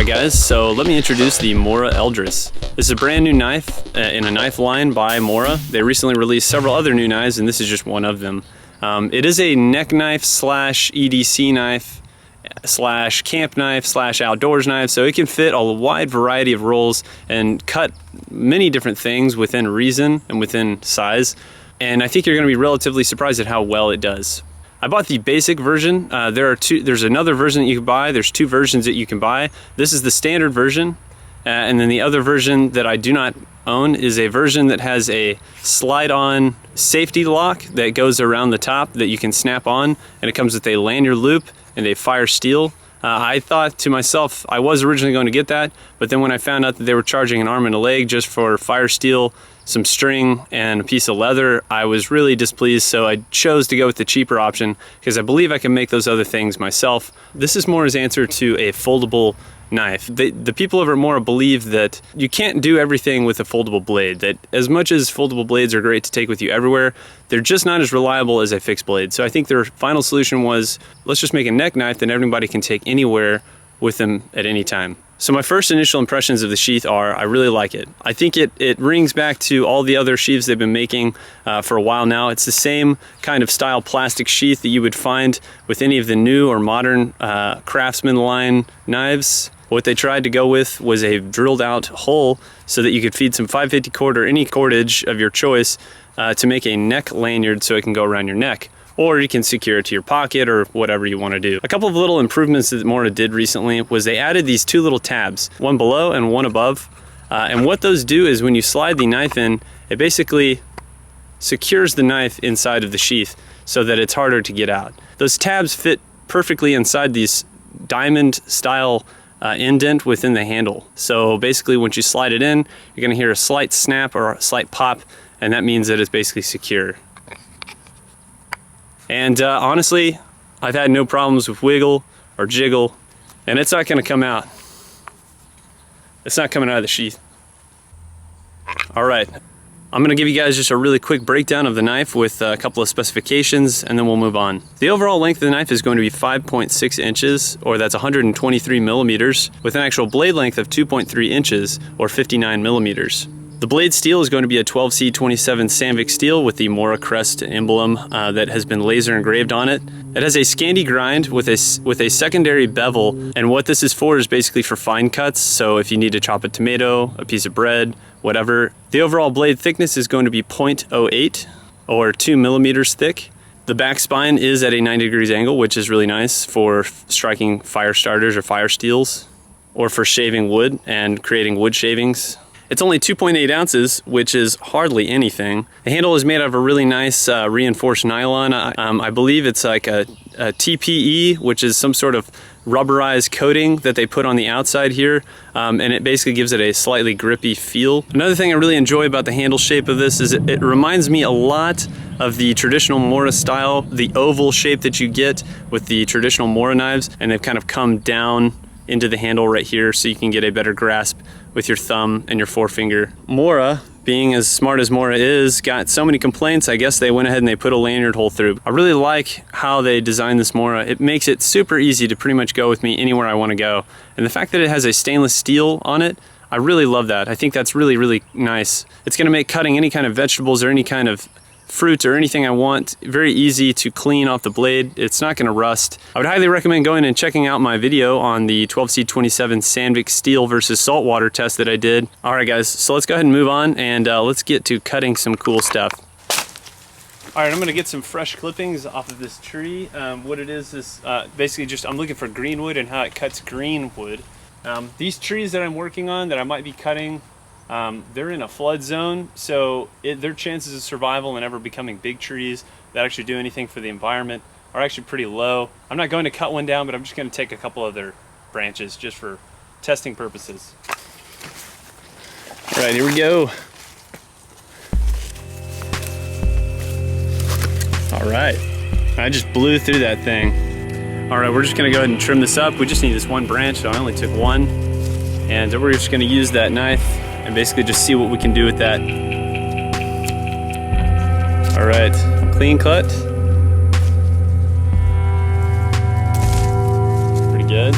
Alright guys, so let me introduce the MoraKniv ELDRIS. This is a brand new knife in a knife line by Mora. They recently released several other new knives and this is just one of them. It is a neck knife slash EDC knife slash camp knife slash outdoors knife, so it can fit a wide variety of roles and cut many different things within reason and within size. And I think you're going to be relatively surprised at how well it does. I bought the basic version. There's another version that you can buy. There's two versions that you can buy. This is the standard version, and then the other version that I do not own is a version that has a slide-on safety lock that goes around the top that you can snap on, and it comes with a lanyard loop and a fire steel. I thought to myself, I was originally going to get that, but then when I found out that they were charging an arm and a leg just for fire steel, some string, and a piece of leather, I was really displeased, so I chose to go with the cheaper option because I believe I can make those other things myself. This is Mora's answer to a foldable knife. The people over at Mora believe that you can't do everything with a foldable blade, that as much as foldable blades are great to take with you everywhere, they're just not as reliable as a fixed blade. So I think their final solution was, let's just make a neck knife that everybody can take anywhere with them at any time. So my first initial impressions of the sheath are, I really like it. I think it rings back to all the other sheaths they've been making for a while now. It's the same kind of style plastic sheath that you would find with any of the new or modern Craftsman line knives. What they tried to go with was a drilled out hole so that you could feed some 550 cord or any cordage of your choice to make a neck lanyard so it can go around your neck. Or you can secure it to your pocket or whatever you want to do. A couple of little improvements that Mora did recently was they added these two little tabs, one below and one above. And what those do is when you slide the knife in, it basically secures the knife inside of the sheath so that it's harder to get out. Those tabs fit perfectly inside these diamond style indent within the handle. So basically once you slide it in, you're going to hear a slight snap or a slight pop, and that means that it's basically secure. And honestly, I've had no problems with wiggle or jiggle, and it's not going to come out. It's not coming out of the sheath. All right, I'm going to give you guys just a really quick breakdown of the knife with a couple of specifications, and then we'll move on. The overall length of the knife is going to be 5.6 inches, or that's 123 millimeters, with an actual blade length of 2.3 inches, or 59 millimeters. The blade steel is going to be a 12C27 Sandvik steel with the Mora crest emblem that has been laser engraved on it. It has a Scandi grind with a secondary bevel, and what this is for is basically for fine cuts, so if you need to chop a tomato, a piece of bread, whatever. The overall blade thickness is going to be 0.08 or 2 millimeters thick. The back spine is at a 90 degrees angle, which is really nice for striking fire starters or fire steels, or for shaving wood and creating wood shavings. It's only 2.8 ounces, which is hardly anything. The handle is made out of a really nice reinforced nylon. I believe it's like a TPE, which is some sort of rubberized coating that they put on the outside here, and it basically gives it a slightly grippy feel. Another thing I really enjoy about the handle shape of this is it reminds me a lot of the traditional Mora style, the oval shape that you get with the traditional Mora knives, and they've kind of come down into the handle right here so you can get a better grasp with your thumb and your forefinger. Mora, being as smart as Mora is, got so many complaints, I guess they went ahead and they put a lanyard hole through. I really like how they designed this Mora. It makes it super easy to pretty much go with me anywhere I want to go. And the fact that it has a stainless steel on it, I really love that. I think that's really, really nice. It's gonna make cutting any kind of vegetables or any kind of fruit or anything I want very easy to clean off the blade. It's not going to rust. I would highly recommend going and checking out my video on the 12C27 Sandvik steel versus saltwater test that I did. All right guys, so let's go ahead and move on and let's get to cutting some cool stuff. All right, I'm going to get some fresh clippings off of this tree. What it is basically just I'm looking for green wood and how it cuts green wood. These trees that I'm working on that I might be cutting, they're in a flood zone, so their chances of survival and ever becoming big trees that actually do anything for the environment are actually pretty low. I'm not going to cut one down, but I'm just going to take a couple of their branches just for testing purposes. All right, here we go. All right, I just blew through that thing. All right, we're just going to go ahead and trim this up. We just need this one branch, so I only took one. And we're just going to use that knife and basically just see what we can do with that. All right, clean cut. Pretty good.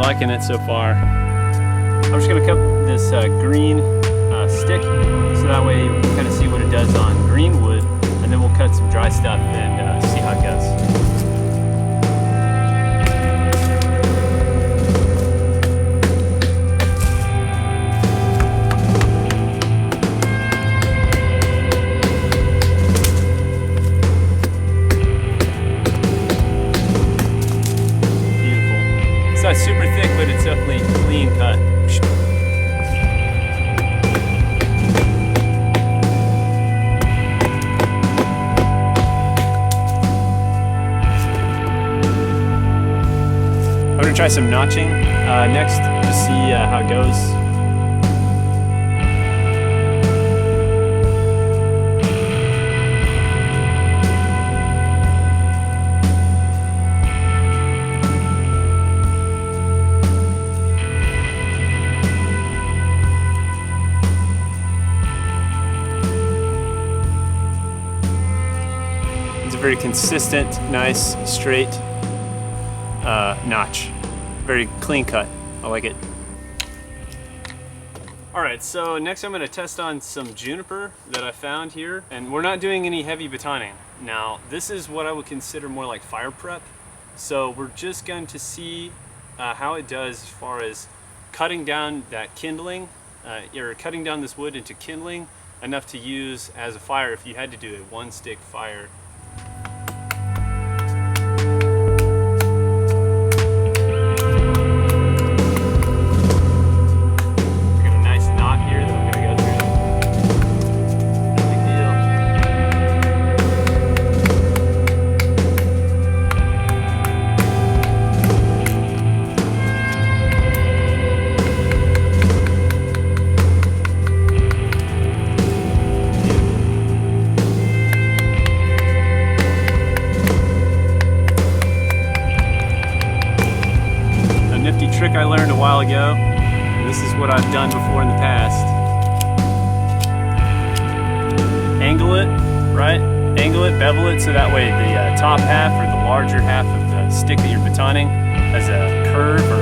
liking it so far. I'm just gonna cut this green stick so that way you can kind of see what it does on green wood, and then we'll cut some dry stuff and see how it goes. It's not super thick, but it's definitely clean cut. I'm gonna try some notching next to see how it goes. Very consistent, nice, straight notch. Very clean cut. I like it. Alright, so next I'm going to test on some juniper that I found here. And we're not doing any heavy batoning. Now, this is what I would consider more like fire prep. So we're just going to see how it does as far as cutting down that kindling, or cutting down this wood into kindling enough to use as a fire if you had to do a one stick fire. Trick I learned a while ago. This is what I've done before in the past. Angle it, right? Angle it, bevel it, so that way the top half or the larger half of the stick that you're batoning has a curve or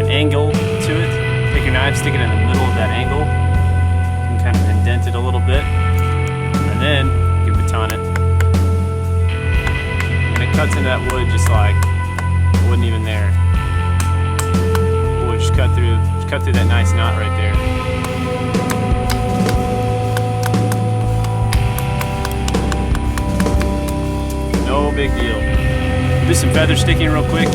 an angle to it. Take your knife, stick it in the middle of that angle. You can kind of indent it a little bit. And then you can baton it. And it cuts into that wood just like it wasn't even there. Just cut through that nice knot right there. No big deal. Do some feather sticking real quick.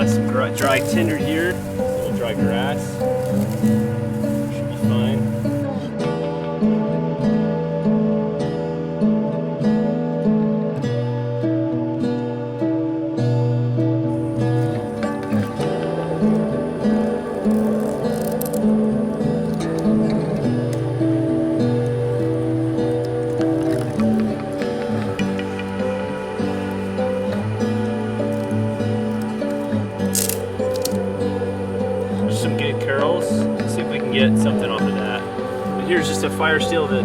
Some dry tinder here, a little dry grass. Should be fine. Get something off of that. But here's just a fire steel that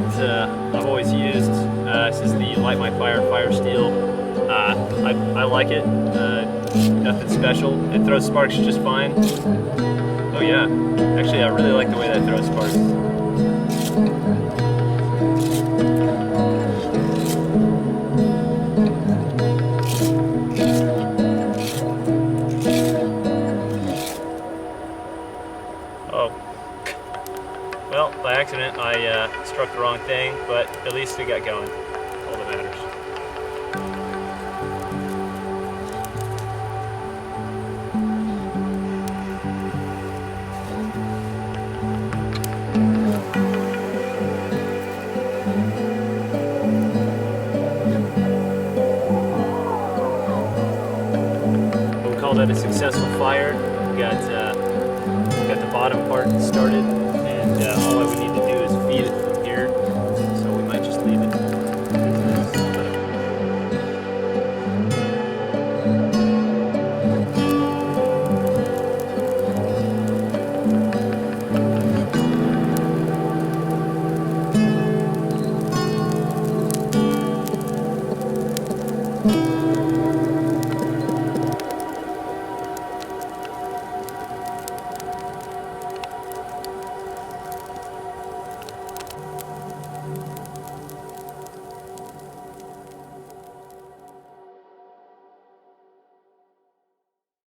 I've always used. This is the Light My Fire steel. I like it. Nothing special. It throws sparks just fine. Oh yeah, actually I really like the way that throws sparks. Well, by accident, I struck the wrong thing, but at least it got going. All that matters. Call that a successful fire. We got the bottom part started, and all I would need to do is feed it from here. So we might just leave it.